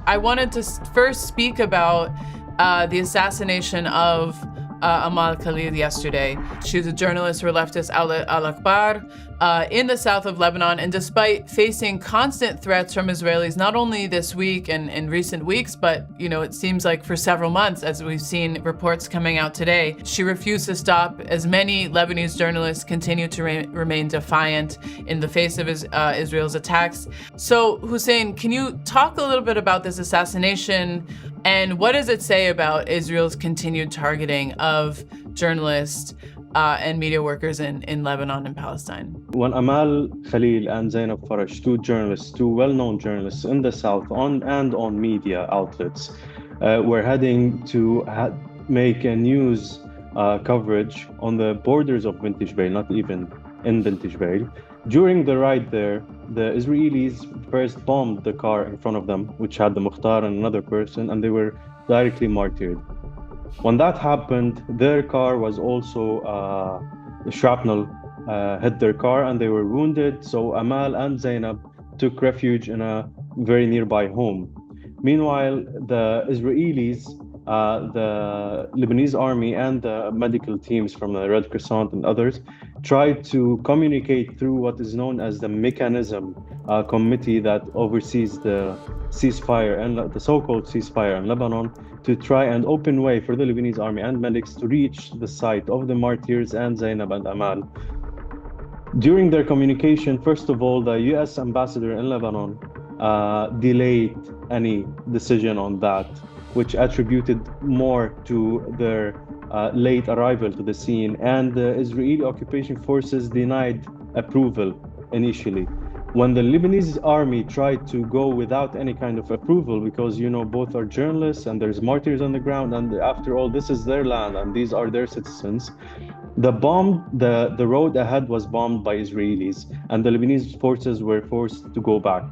I wanted to first speak about the assassination of Amal Khalil yesterday. She was a journalist for leftist outlet Al-Akhbar in the south of Lebanon, and despite facing constant threats from Israelis, not only this week and in recent weeks, but it seems like for several months, as we've seen reports coming out today, she refused to stop as many Lebanese journalists continue to remain defiant in the face of Israel's attacks. So, Hussein, can you talk a little bit about this assassination? And what does it say about Israel's continued targeting of journalists and media workers in Lebanon and Palestine? When Amal Khalil and Zainab Farash, two well-known journalists in the south on media outlets, were heading to make a news coverage on the borders of Vintage Vale, not even in Vintage Vale. During the ride there, the Israelis first bombed the car in front of them, which had the Mukhtar and another person, and they were directly martyred. When that happened, their car was also shrapnel hit their car and they were wounded. So Amal and Zainab took refuge in a very nearby home. Meanwhile, the Israelis, the Lebanese army and the medical teams from the Red Crescent and others tried to communicate through what is known as the mechanism committee that oversees the ceasefire and the so-called ceasefire in Lebanon, to try and open way for the Lebanese army and medics to reach the site of the martyrs and Zainab and Amal. During their communication, first of all, the US ambassador in Lebanon delayed any decision on that, which attributed more to their late arrival to the scene, and the Israeli occupation forces denied approval initially. When the Lebanese army tried to go without any kind of approval, because both are journalists and there's martyrs on the ground, and after all, this is their land and these are their citizens, the road ahead was bombed by Israelis, and the Lebanese forces were forced to go back.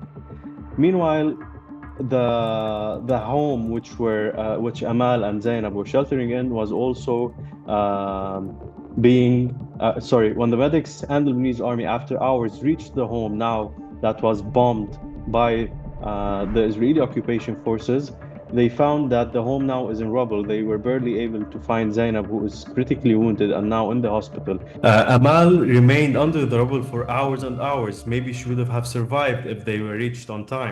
Meanwhile, the home which Amal and Zainab were sheltering in was also when the medics and the Lebanese army after hours reached the home now that was bombed by the Israeli occupation forces, they found that the home now is in rubble. They were barely able to find Zainab, who is critically wounded and now in the hospital. Amal remained under the rubble for hours and hours. Maybe she would have survived if they were reached on time.